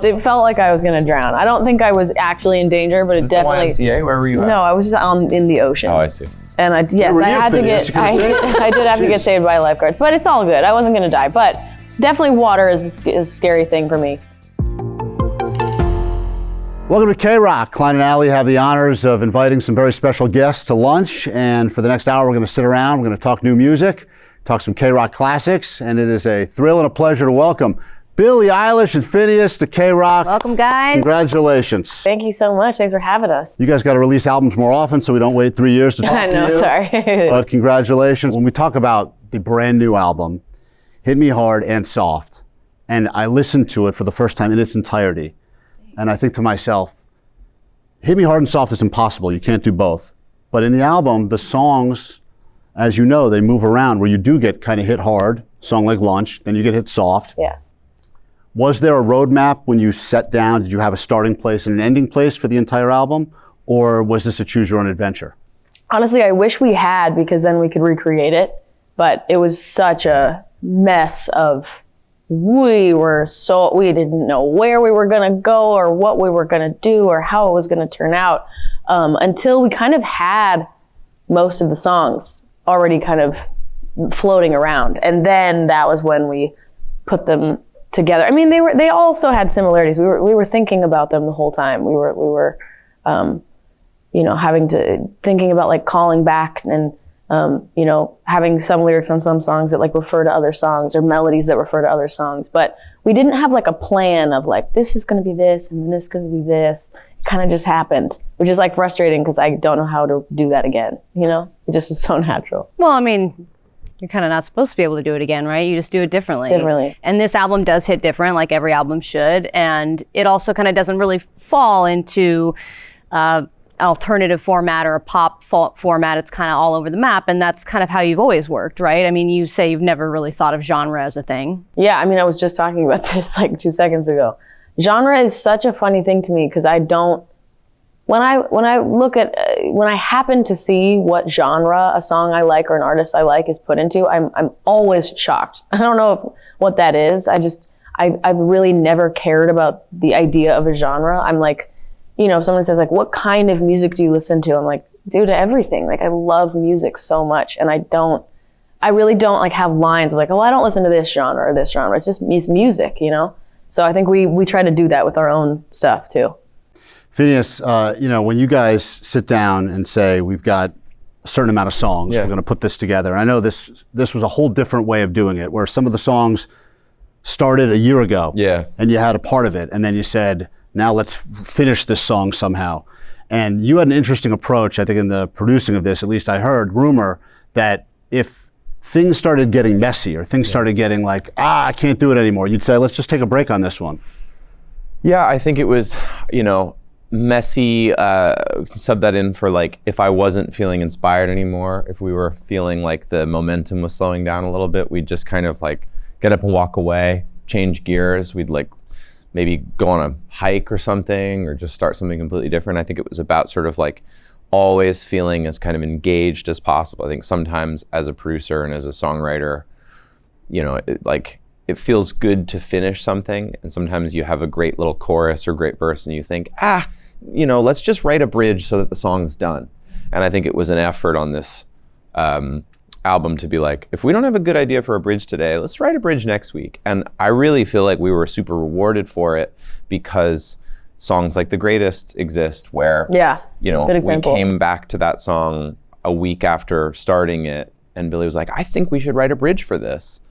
It felt like I was gonna drown. I don't think I was actually in danger, but it definitely. YMCA? Where were you at? No, I was just in the ocean. Oh, I see. And I did have to get saved by lifeguards, but it's all good. I wasn't gonna die, but definitely water is a scary thing for me. Welcome to K-Rock. Klein and Allie have the honors of inviting some very special guests to lunch, and for the next hour we're going to sit around, we're going to talk new music, talk some K-Rock classics, and it is a thrill and a pleasure to welcome Billie Eilish and FINNEAS to K-Rock. Welcome, guys. Congratulations. Thanyou so much. Thanks for having us. You guys got to release albums more often so we don't wait 3 years to talk I know, to you. sorry. But congratulations. When we talk about the brand new album, Hit Me Hard and Soft, and I listened to it for the first time in its entirety, and I think to myself, Hit Me Hard and Soft is impossible. You can't do both. But in the album, the songs, as you know, they move around where you do get kind of hit hard, song like Lunch, then you get hit soft. Yeah. Was there a roadmap when you sat down? Did you have a starting place and an ending place for the entire album? Or was this a choose your own adventure? Honestly, I wish we had, because then we could recreate it. But it was such a mess of, we didn't know where we were gonna go or what we were gonna do or how it was gonna turn out, until we kind of had most of the songs already kind of floating around. And then that was when we put them together. I mean, they also had similarities. We were thinking about them the whole time. We were thinking about like calling back and having some lyrics on some songs that like refer to other songs or melodies that refer to other songs. But we didn't have like a plan of like, this is going to be this and this is going to be this. It kind of just happened, which is like frustrating because I don't know how to do that again. It just was so natural. Well, I mean, you're kind of not supposed to be able to do it again, right? You just do it differently. And this album does hit different, like every album should. And it also kind of doesn't really fall into alternative format or a pop format. It's kind of all over the map, and that's kind of how you've always worked, right? I mean, you say you've never really thought of genre as a thing. Yeah, I mean, I was just talking about this like 2 seconds ago. Genre is such a funny thing to me because I don't, when I happen to see what genre a song I like or an artist I like is put into, I'm always shocked. I don't know what that is. I've really never cared about the idea of a genre. I'm like, if someone says like, what kind of music do you listen to? I'm like, dude, everything. Like, I love music so much. And I really don't like have lines of like, oh, I don't listen to this genre or this genre. It's music, So I think we try to do that with our own stuff too. FINNEAS, when you guys sit down and say, we've got a certain amount of songs, we're going to put this together. And I know this was a whole different way of doing it, where some of the songs started a year ago. Yeah. And you had a part of it. And then you said, now let's finish this song somehow. And you had an interesting approach, I think, in the producing of this. At least I heard rumor that if things started getting messy or things started getting like, I can't do it anymore, you'd say, let's just take a break on this one. Yeah, I think it was, messy. Sub that in for like, if I wasn't feeling inspired anymore, if we were feeling like the momentum was slowing down a little bit, we'd just kind of like get up and walk away, change gears. We'd like maybe go on a hike or something, or just start something completely different. I think it was about sort of like always feeling as kind of engaged as possible. I think sometimes as a producer and as a songwriter, it feels good to finish something, and sometimes you have a great little chorus or great verse and you think, let's just write a bridge so that the song's done. And I think it was an effort on this album to be like, if we don't have a good idea for a bridge today, let's write a bridge next week. And I really feel like we were super rewarded for it, because songs like The Greatest exist where, we came back to that song a week after starting it, and Billie was like, I think we should write a bridge for this.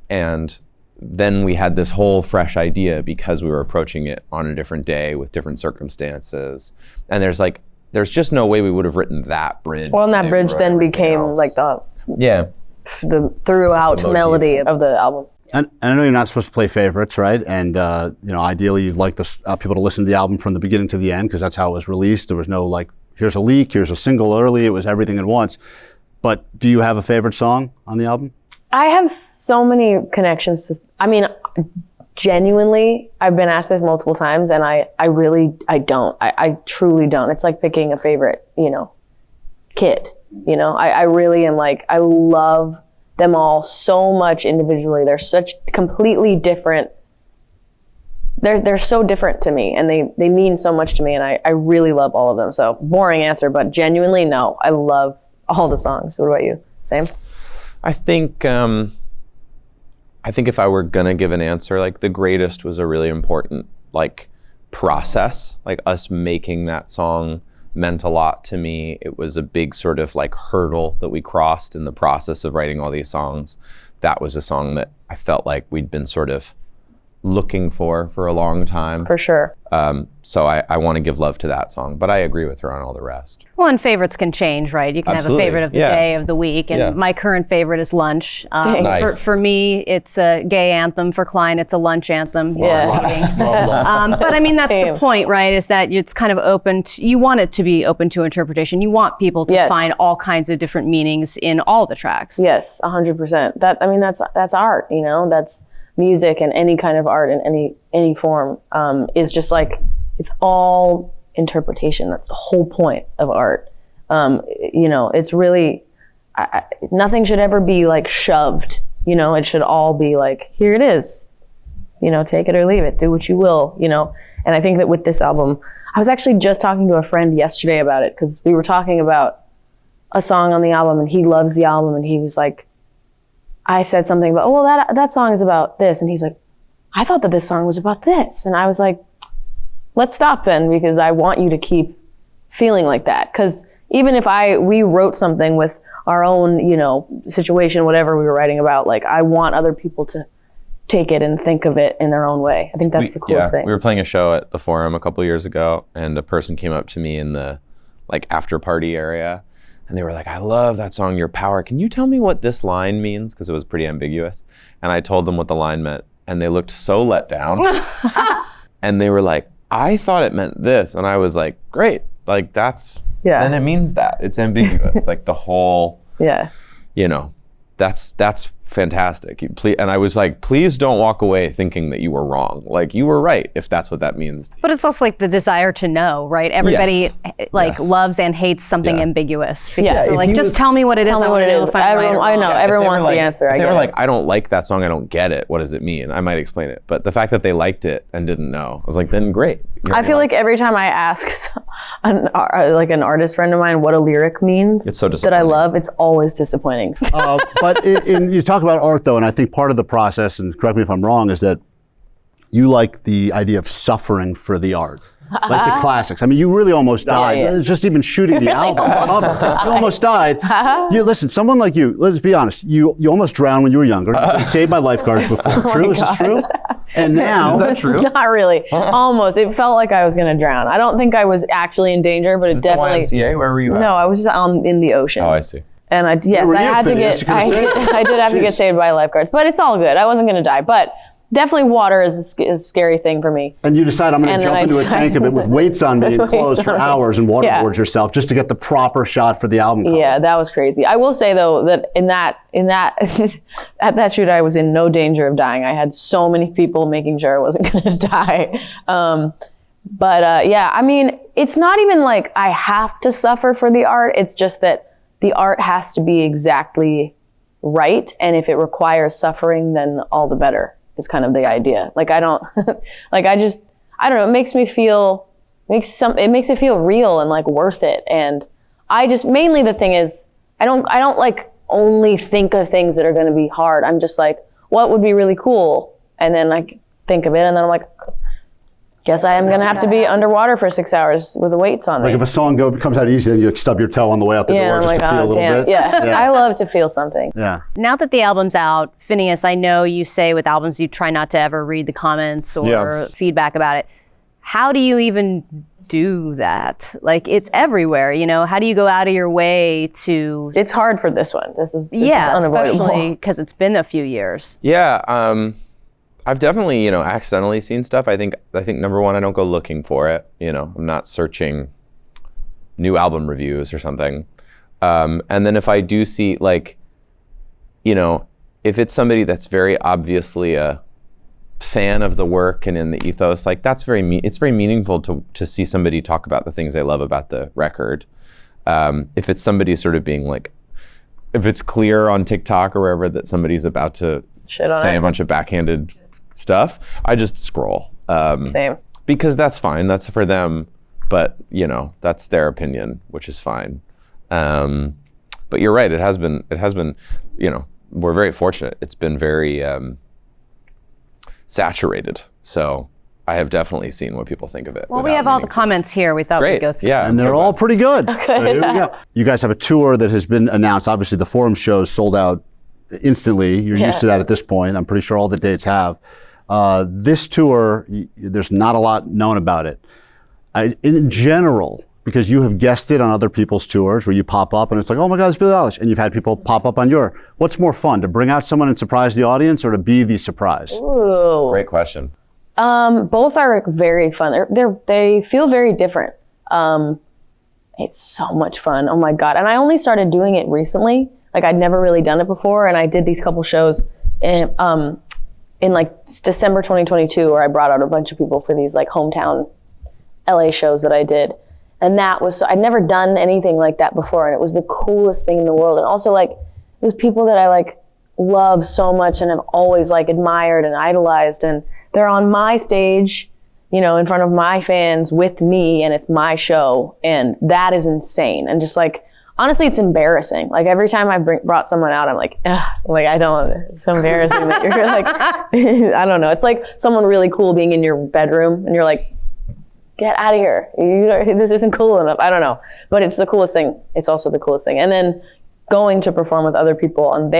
And then we had this whole fresh idea because we were approaching it on a different day with different circumstances. And there's just no way we would have written that bridge. Well, and that bridge then became like the throughout melody of the album. And I know you're not supposed to play favorites, right? And ideally you'd like people to listen to the album from the beginning to the end, because that's how it was released. There was no like, here's a leak, here's a single early. It was everything at once. But do you have a favorite song on the album? I have so many connections to, genuinely, I've been asked this multiple times, and I don't. I truly don't. It's like picking a favorite, kid. I really am like, I love them all so much individually. They're such completely different they're so different to me, and they mean so much to me, and I really love all of them. So boring answer, but genuinely, no, I love all the songs. What about you? Same? I think if I were gonna give an answer, like The Greatest was a really important like process. Like us making that song meant a lot to me. It was a big sort of like hurdle that we crossed in the process of writing all these songs. That was a song that I felt like we'd been sort of looking for a long time. For sure. So I want to give love to that song, but I agree with her on all the rest. Well, and favorites can change, right? You can Absolutely. have a favorite of the day, of the week, and my current favorite is Lunch. Nice. For me, it's a gay anthem. For Klein, it's a lunch anthem. Yeah. But I mean, that's the point, right? Is that it's kind of open to, you want it to be open to interpretation. You want people to find all kinds of different meanings in all the tracks. Yes, 100%. That's art, you know, that's music, and any kind of art in any form is just like, it's all interpretation. That's the whole point of art. You know, it's really, nothing should ever be like shoved, you know, it should all be like, here it is, you know, take it or leave it, do what you will, you know. And I think that with this album, I was actually just talking to a friend yesterday about it, because we were talking about a song on the album, and he loves the album, and he was like, I said something about, oh, well, that song is about this. And he's like, I thought that this song was about this. And I was like, let's stop then, because I want you to keep feeling like that. Because even if we wrote something with our own, you know, situation, whatever we were writing about, like, I want other people to take it and think of it in their own way. I think that's the coolest thing. We were playing a show at the Forum a couple years ago, and a person came up to me in the like after party area, and they were like, I love that song, Your Power. Can you tell me what this line means? Because it was pretty ambiguous. And I told them what the line meant, and they looked so let down. And they were like, I thought it meant this. And I was like, great. Like, then it means that. It's ambiguous. Like the whole, you know, that's fantastic. And I was like, please don't walk away thinking that you were wrong. Like, you were right, if that's what that means. But it's also like the desire to know, right? Everybody loves and hates something ambiguous, because they're like, just tell me what it is. Tell me what it is. I know, everyone wants the answer. If they were like, I don't like that song, I don't get it, what does it mean? I might explain it. But the fact that they liked it and didn't know, I was like, then great. I feel like every time I ask an artist friend of mine what a lyric means, it's so that I love, it's always disappointing. But you talk about art, though, and I think part of the process, and correct me if I'm wrong, is that you like the idea of suffering for the art. Like the classics. I mean, you really almost died. Yeah. It's just even shooting the album. You almost died. Listen, someone like you, let's be honest, you almost drowned when you were younger. You saved by lifeguards before. True? Is this true? And now... Is that true? Not really. Almost. It felt like I was going to drown. I don't think I was actually in danger, but it definitely... The YMCA? Where were you at? No, I was just in the ocean. Oh, I see. And I did have to get saved by lifeguards, but it's all good. I wasn't going to die, but definitely water is a scary thing for me. And you decide, I'm going to jump into a tank of it with weights on me and clothes for hours and waterboard yourself just to get the proper shot for the album cover. Yeah, that was crazy. I will say though that in that at that shoot, I was in no danger of dying. I had so many people making sure I wasn't going to die. Yeah, I mean, it's not even like I have to suffer for the art. It's just that the art has to be exactly right, and if it requires suffering, then all the better is kind of the idea. Like I don't know, it makes it feel real and like worth it. And I just, mainly the thing is, I don't like only think of things that are going to be hard. I'm just like, what would be really cool? And then I think of it, and then I'm like, guess I am going to have to be underwater for 6 hours with the weights on me. Like if a song comes out easy, then you stub your toe on the way out the door just to feel a little bit. Yeah. I love to feel something. Yeah. Now that the album's out, Finneas, I know you say with albums you try not to ever read the comments or feedback about it. How do you even do that? Like, it's everywhere, you know? How do you go out of your way to... It's hard for this one. This is unavoidable. Especially because it's been a few years. Yeah. I've definitely, accidentally seen stuff. I think number one, I don't go looking for it. I'm not searching new album reviews or something. And then if I do see, like, if it's somebody that's very obviously a fan of the work and in the ethos, like it's very meaningful to see somebody talk about the things they love about the record. If it's somebody sort of being like, if it's clear on TikTok or wherever that somebody's about to say a bunch of backhanded stuff, I just scroll. Same. Because that's fine. That's for them. But, you know, that's their opinion, which is fine. But you're right. It has been, you know, we're very fortunate. It's been very saturated. So I have definitely seen what people think of it. Well, we have all the comments here. We thought we'd go through. Yeah, and they're all pretty good. Okay. So here we go. You guys have a tour that has been announced. Obviously, the Forum shows sold out instantly. You're used to that at this point. I'm pretty sure all the dates have. This tour, there's not a lot known about it. In general, because you have guested on other people's tours where you pop up and it's like, oh my God, it's Billie Eilish. And you've had people pop up on your. What's more fun, to bring out someone and surprise the audience or to be the surprise? Ooh. Great question. Both are very fun. They feel very different. It's so much fun. Oh my God. And I only started doing it recently. Like I'd never really done it before. And I did these couple shows in like December 2022 where I brought out a bunch of people for these like hometown LA shows that I did. And that was, I'd never done anything like that before. And it was the coolest thing in the world. And also like, it was people that I like love so much and have always like admired and idolized. And they're on my stage, you know, in front of my fans with me, and it's my show. And that is insane. And just like, honestly, it's embarrassing. Like every time I brought someone out, I'm like, ugh, like I don't, it's embarrassing that you're like, I don't know. It's like someone really cool being in your bedroom and you're like, get out of here. This isn't cool enough. I don't know. But it's the coolest thing. It's also the coolest thing. And then going to perform with other people on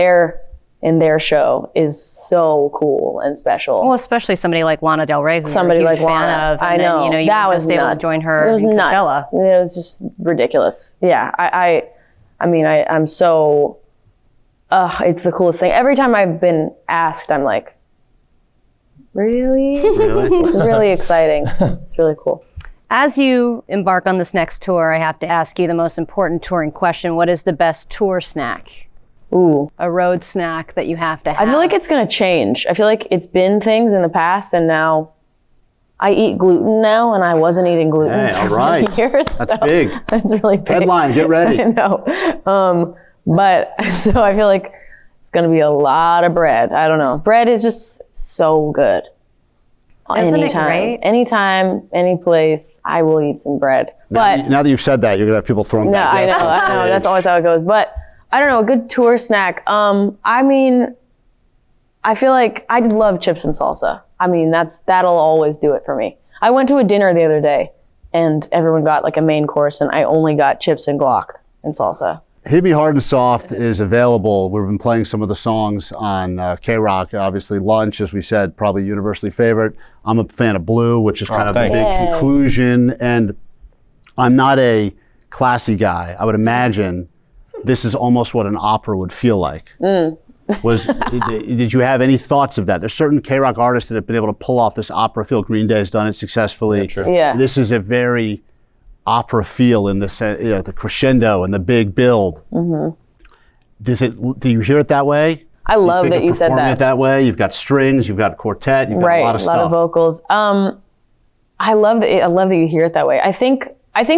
in their show is so cool and special. Well, especially somebody like Lana Del Rey, who somebody you're a like huge fan Lana. of. I know. Then, you know, you that were was just able nuts. to join her. It was in nuts. Coachella. It was just ridiculous. Yeah. I'm so, it's the coolest thing. Every time I've been asked, I'm like, really? It's really exciting. It's really cool. As you embark on this next tour, I have to ask you the most important touring question. What is the best tour snack? Ooh. A road snack that you have to have. I feel like it's going to change. I feel like it's been things in the past, and now I eat gluten now, and I wasn't eating gluten for all right. years. That's big. That's really big. Headline, get ready. I know. But so I feel like it's going to be a lot of bread. I don't know. Bread is just so good. Isn't anytime, it great? Anytime, any place, I will eat some bread. Now that you've said that, you're going to have people throwing back. I know. That's always how it goes. But I don't know, a good tour snack. I mean, I feel like I love chips and salsa. I mean, that'll always do it for me. I went to a dinner the other day and everyone got like a main course and I only got chips and guac and salsa. Hit Me Hard and Soft is available. We've been playing some of the songs on K-Rock. Obviously, Lunch, as we said, probably universally favorite. I'm a fan of Blue, which is kind of the big conclusion. And I'm not a classy guy. I would imagine this is almost what an opera would feel like. Did you have any thoughts of that? There's certain K-Rock artists that have been able to pull off this opera feel. Green Day has done it successfully. Yeah. This is a very opera feel in the crescendo and the big build. Mm-hmm. Do you hear it that way? I love that you said that. It that way. You've got strings, you've got quartet, you've got a lot of stuff. A lot of vocals. I love that you hear it that way. I think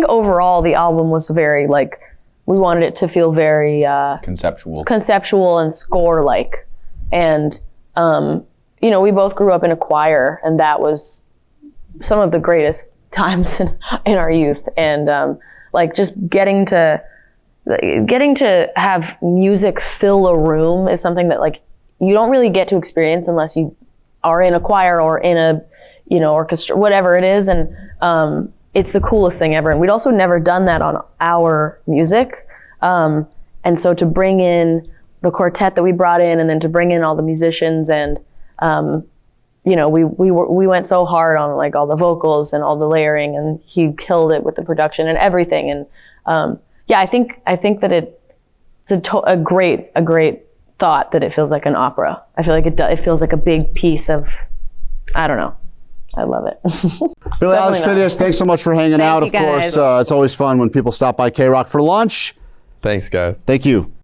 overall the album was very like, we wanted it to feel very conceptual and score like, and you know, we both grew up in a choir, and that was some of the greatest times in our youth, and like just getting to have music fill a room is something that like you don't really get to experience unless you are in a choir or in a, you know, orchestra, whatever it is, and it's the coolest thing ever. And we'd also never done that on our music, and so to bring in the quartet that we brought in, and then to bring in all the musicians, and you know, we went so hard on like all the vocals and all the layering, and he killed it with the production and everything. And yeah, I think that it's a great thought that it feels like an opera. I feel like it feels like a big piece of, I don't know. I love it. Billie Eilish FINNEAS, thanks so much for hanging out. Of course, it's always fun when people stop by K-Rock for lunch. Thanks, guys. Thank you.